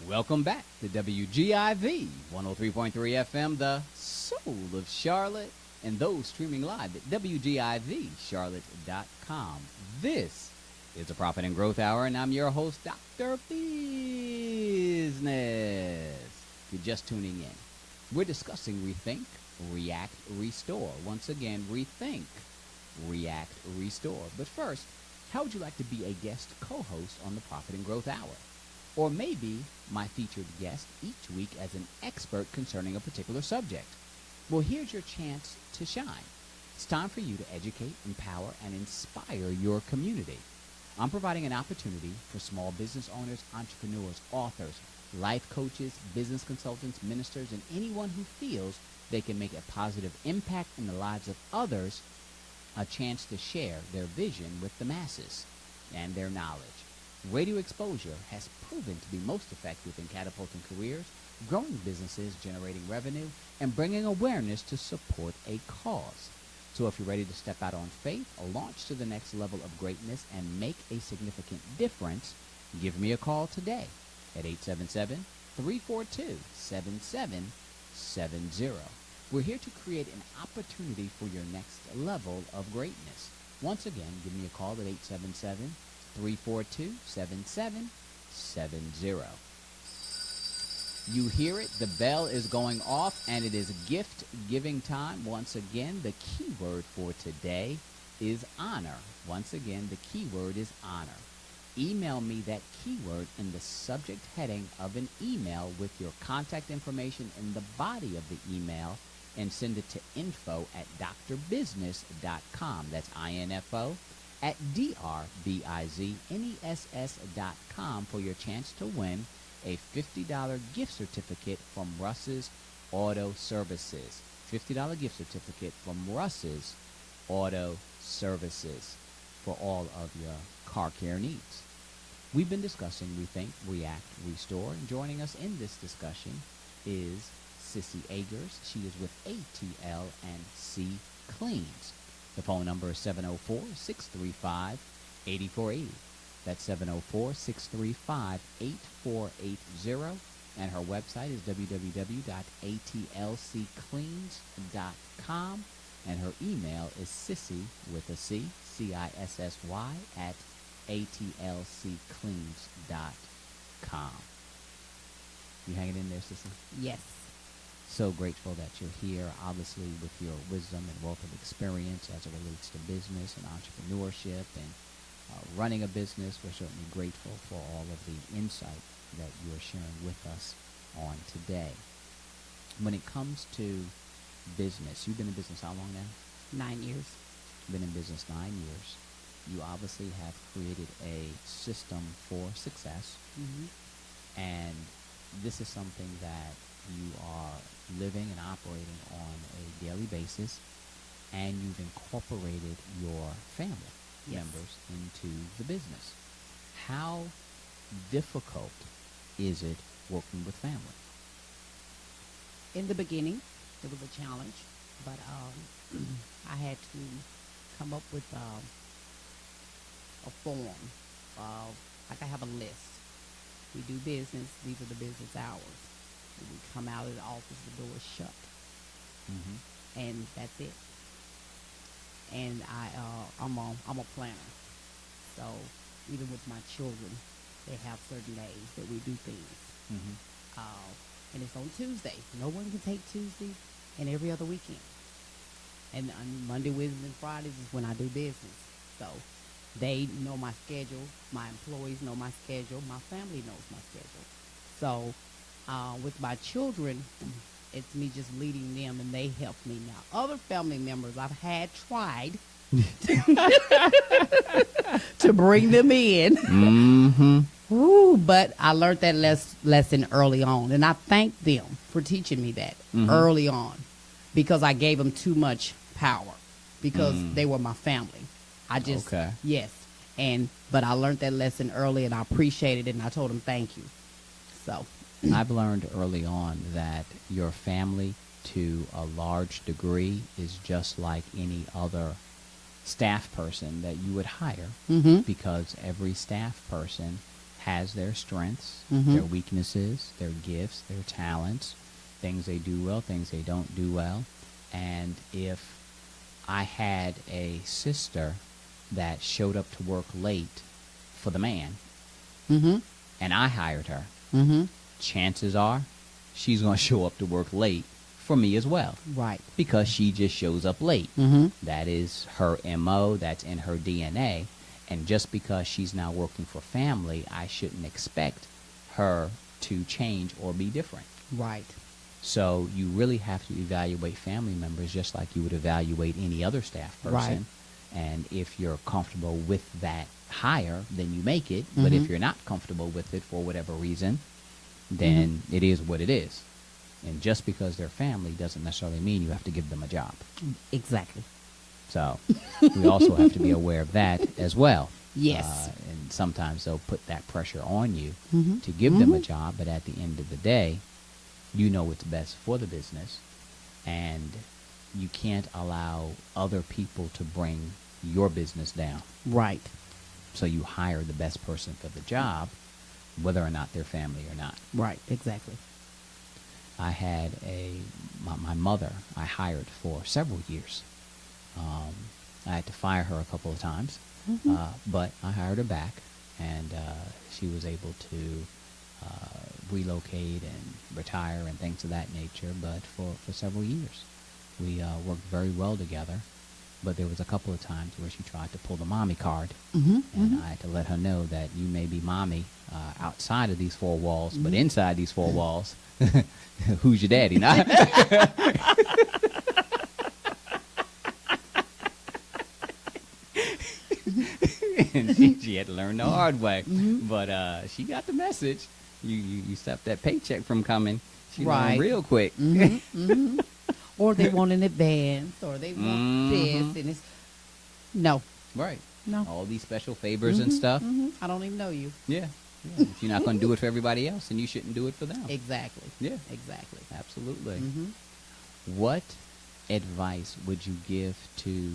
Welcome back to WGIV 103.3 FM, the soul of Charlotte, and those streaming live at WGIVCharlotte.com. This is the Profit and Growth Hour, and I'm your host, Dr. Business. If you're just tuning in, we're discussing Rethink, React, Restore. Once again, Rethink, React, Restore. But first, how would you like to be a guest co-host on the Profit and Growth Hour? Or maybe my featured guest each week as an expert concerning a particular subject. Well, here's your chance to shine. It's time for you to educate, empower, and inspire your community. I'm providing an opportunity for small business owners, entrepreneurs, authors, life coaches, business consultants, ministers, and anyone who feels they can make a positive impact in the lives of others, a chance to share their vision with the masses and their knowledge. Radio exposure has proven to be most effective in catapulting careers, growing businesses, generating revenue, and bringing awareness to support a cause. So if you're ready to step out on faith, launch to the next level of greatness, and make a significant difference, give me a call today at 877-342-7770. We're here to create an opportunity for your next level of greatness. Once again, give me a call at 877-342-7770. You hear it, the bell is going off, and it is gift giving time. Once again, the key word for today is honor. Once again, the key word is honor. Email me that keyword in the subject heading of an email with your contact information in the body of the email, and send it to info@drbusiness.com. That's info at drbusiness.com for your chance to win a $50 gift certificate from Russ's Auto Services. $50 gift certificate from Russ's Auto Services for all of your car care needs. We've been discussing Rethink, React, Restore, and joining us in this discussion is Cissy Agers. She is with ATL C Cleans. The phone number is 704-635-8480. That's 704-635-8480. And her website is www.atlccleans.com. And her email is Cissy with a C, C-I-S-S-Y, at atlccleans.com. You hanging in there, Cissy? Yes. So grateful that you're here, obviously, with your wisdom and wealth of experience as it relates to business and entrepreneurship and running a business. We're certainly grateful for all of the insight that you're sharing with us on today. When it comes to business, you've been in business how long now? 9 years. Been in business 9 years. You obviously have created a system for success, and this is something that you are living and operating on a daily basis, and you've incorporated your family members into the business. How difficult is it working with family? In the beginning, it was a challenge, but I had to come up with a form. Like I have a list. We do business. These are the business hours. When we come out of the office, the door is shut. And that's it. And I'm a planner. So even with my children, they have certain days that we do things. And it's on Tuesday. No one can take Tuesday and every other weekend. And on Monday, Wednesdays, and Fridays is when I do business. So they know my schedule. My employees know my schedule. My family knows my schedule. So with my children, it's me just leading them, and they help me. Now, other family members I've had tried to bring them in. Ooh, but I learned that lesson early on, and I thank them for teaching me that early on, because I gave them too much power because they were my family. I just but I learned that lesson early, and I appreciated it, and I told them thank you. So I've learned early on that your family, to a large degree, is just like any other staff person that you would hire, because every staff person has their strengths, Mhm. their weaknesses, their gifts, their talents, things they do well, things they don't do well. And if I had a sister that showed up to work late for the man Mhm. and I hired her, Mhm. chances are she's going to show up to work late for me as well Right. because she just shows up late. Mhm. That is her MO, that's in her DNA. And just because she's now working for family, I shouldn't expect her to change or be different. Right. So you really have to evaluate family members just like you would evaluate any other staff person. Right. And if you're comfortable with that hire, then you make it. But if you're not comfortable with it for whatever reason, then it is what it is. And just because they're family doesn't necessarily mean you have to give them a job. Exactly. So we also have to be aware of that as well. Yes. And sometimes they'll put that pressure on you Mhm. to give them a job, but at the end of the day, you know what's best for the business, and you can't allow other people to bring your business down. Right. So you hire the best person for the job, whether or not they're family or not. Right. Exactly. I had my mother I hired for several years. I had to fire her a couple of times, but I hired her back, and she was able to relocate and retire and things of that nature. But for several years, we worked very well together. But there was a couple of times where she tried to pull the mommy card, and I had to let her know that you may be mommy outside of these four walls, but inside these four walls, who's your daddy? Not and she had to learn the hard way. But she got the message. You stopped that paycheck from coming. She Right. learned real quick. Or they want an advance, or they want this, and it's no, Right. no. All these special favors and stuff. I don't even know you. Yeah. If you're not going to do it for everybody else, then you shouldn't do it for them. Exactly. Yeah. Exactly. Absolutely. Mhm. What advice would you give to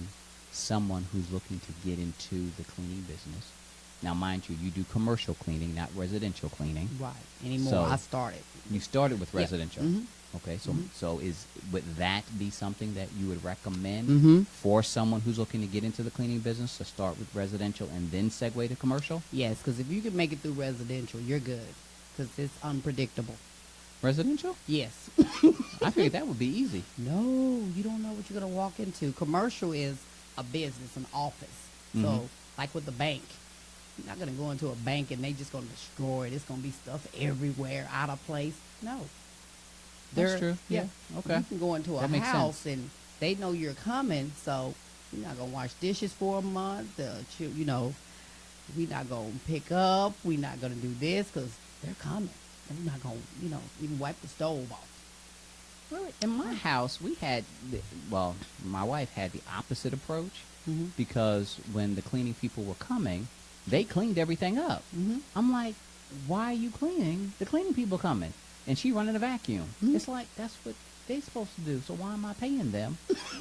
someone who's looking to get into the cleaning business? Now, mind you, you do commercial cleaning, not residential cleaning. Right. Anymore. So- I started. You started with Yeah. residential. Mhm. Okay, so would that be something that you would recommend Mhm. for someone who's looking to get into the cleaning business, to start with residential and then segue to commercial? Yes, because if you can make it through residential, you're good. Because it's unpredictable. Residential? Yes. I figured that would be easy. No, you don't know what you're going to walk into. Commercial is a business, an office. So, like with the bank, you're not going to go into a bank and they just going to destroy it. It's going to be stuff everywhere, out of place. No. That's true. Yeah. Okay. You can go into a That makes house and they know you're coming, so you're not going to wash dishes for a month. We're not going to pick up. We're not going to do this because they're coming. And we're not going to, even wipe the stove off. Well, in my house, we had, my wife had the opposite approach because when the cleaning people were coming, they cleaned everything up. I'm like, why are you cleaning? The cleaning people coming. And she running a vacuum. It's like, that's what they supposed to do. So why am I paying them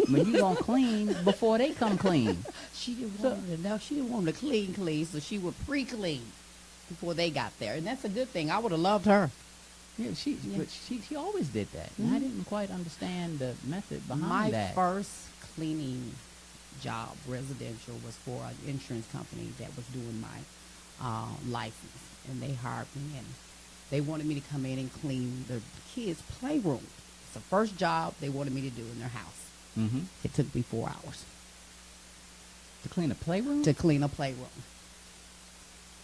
when you gonna clean before they come clean? She didn't want it enough. She didn't want them to clean, so she would pre-clean before they got there. And that's a good thing. I would have loved her. Yeah, but she always did that. And I didn't quite understand the method behind My that. first cleaning job, residential, was for an insurance company that was doing my license. And they hired me, and they wanted me to come in and clean the kids' playroom. It's the first job they wanted me to do in their house. Mm-hmm. It took me 4 hours To clean a playroom? to clean a playroom.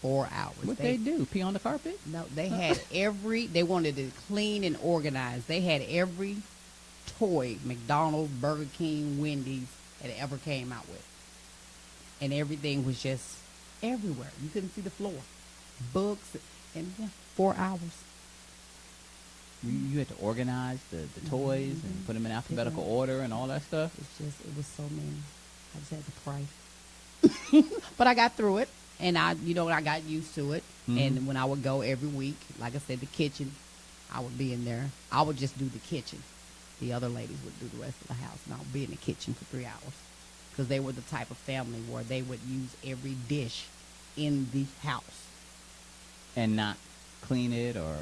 4 hours. What they do? Pee on the carpet? No, they had they wanted to clean and organize. They had every toy McDonald's, Burger King, Wendy's had ever came out with. And everything was just everywhere. You couldn't see the floor. Books, and 4 hours. You had to organize the toys and put them in alphabetical order and all that stuff? It was so many. I just had to pray. But I got through it. And I got used to it. And when I would go every week, like I said, the kitchen, I would be in there. I would just do the kitchen. The other ladies would do the rest of the house, and I would be in the kitchen for 3 hours. Because they were the type of family where they would use every dish in the house. And not clean it, or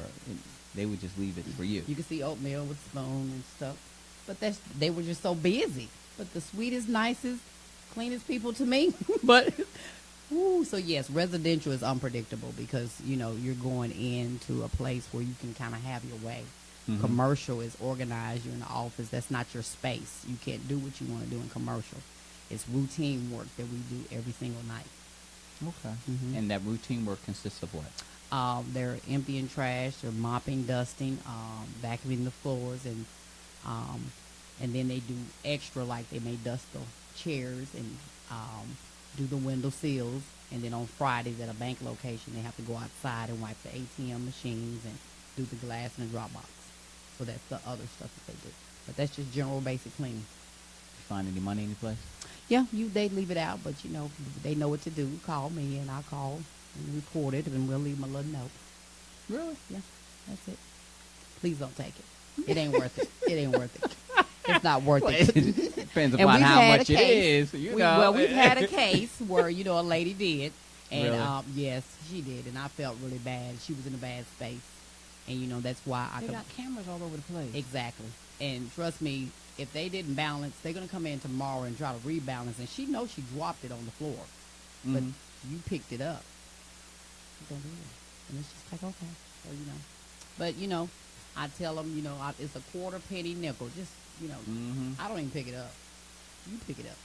they would just leave it for you. You can see oatmeal with spoon and stuff. But they were just so busy. But the sweetest, nicest, cleanest people to me. But, so yes, residential is unpredictable because, you're going into a place where you can kind of have your way. Mhm. Commercial is organized. You're in the office. That's not your space. You can't do what you want to do in commercial. It's routine work that we do every single night. Okay. Mhm. And that routine work consists of what? They're emptying trash, they're mopping, dusting, vacuuming the floors, and then they do extra, like they may dust the chairs and do the window sills. And then on Fridays at a bank location, they have to go outside and wipe the ATM machines and do the glass in the drop box. So that's the other stuff that they do. But that's just general basic cleaning. You find any money any place? Yeah, they leave it out, but they know what to do. Call me and I'll call and report it, and we'll leave them a little note. Really? Yeah, that's it. Please don't take it. It ain't worth it. It ain't worth it. It's not worth it. Depends And upon we've how had much a it case. is. Well, we've had a case where a lady did, and Really? yes, she did, and I felt really bad. She was in a bad space, and that's why I They could got cameras all over the place. exactly. And trust me, if they didn't balance, they're gonna come in tomorrow and try to rebalance. And she knows she dropped it on the floor, but Mhm. you picked it up. You don't do it, and it's just like okay, so But I tell them, it's a quarter penny nickel. Just Mhm. I don't even pick it up. You pick it up.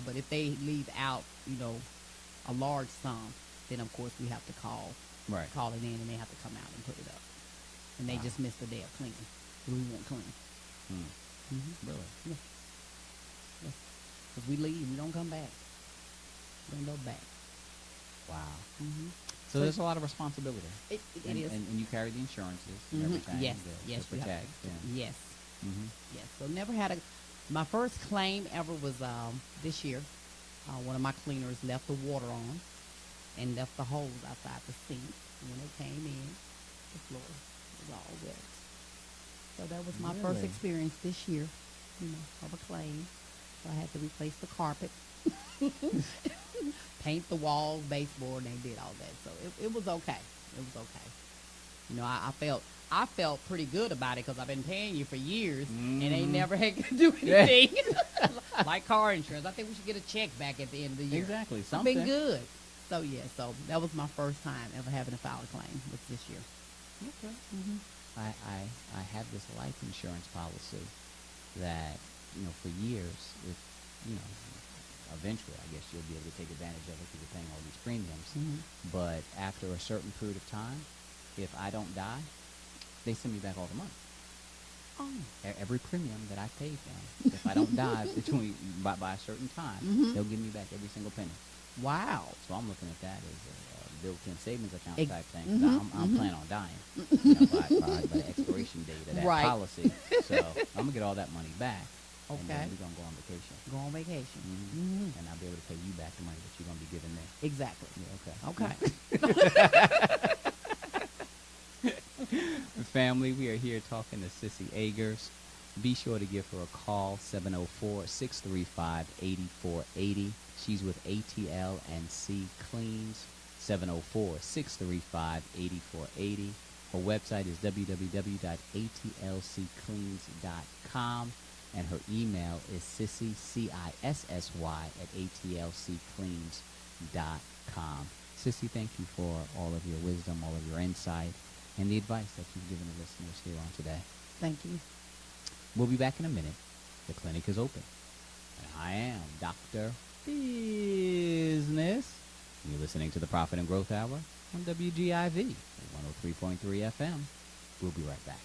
But if they leave out, a large sum, then of course we have to call Right. it in, and they have to come out and put it up. And they Wow. just missed the day of cleaning. We won't clean. Mm. Mm-hmm. Really? Yeah. Because we leave, we don't come back. We don't go back. Wow. Mm-hmm. So there's a lot of responsibility. It and, is. and you carry the insurances and Mhm. everything. Yes, to yes, you have protect. to. Yeah. Yes, Mm-hmm. yes. So never had my first claim ever was this year. One of my cleaners left the water on and left the hose outside the sink. And when they came in, the floor was all wet. So that was my first Really? experience this year, of a claim. So I had to replace the carpet, paint the walls, baseboard, and they did all that. So it was okay. It was okay. I felt pretty good about it because I've been paying you for years, and they Mhm. never had to do anything. Like car insurance. I think we should get a check back at the end of the year. Exactly. It's Something. been good. So, so that was my first time ever having to file a claim was this year. Okay. Mm-hmm. I have this life insurance policy that, for years, if, eventually, I guess you'll be able to take advantage of it because you're paying all these premiums. Mm-hmm. But after a certain period of time, if I don't die, they send me back all the money. Oh. Every premium that I paid them, if I don't die by a certain time, Mhm. they'll give me back every single penny. Wow. So I'm looking at that as a built-in savings account Ex- type thing. 'Cause mhm, I'm mhm. planning on dying by the expiration date of that Right. policy. So I'm gonna get all that money back, and Okay. then we're gonna go on vacation. Go on vacation. Mhm. Mhm. And I'll be able to pay you back the money that you're gonna be giving me. Exactly. Yeah, okay. Okay. Family, we are here talking to Cissy Agers. Be sure to give her a call, 704-635-8480. She's with ATL and C Cleans, 704-635-8480. Her website is www.atlccleans.com, and her email is Cissy, C-I-S-S-Y, @atlccleans.com. Cissy, thank you for all of your wisdom, all of your insight, and the advice that you've given the listeners here on today. Thank you. We'll be back in a minute. The clinic is open. And I am Dr. Business. You're listening to the Profit and Growth Hour on WGIV 103.3 FM. We'll be right back.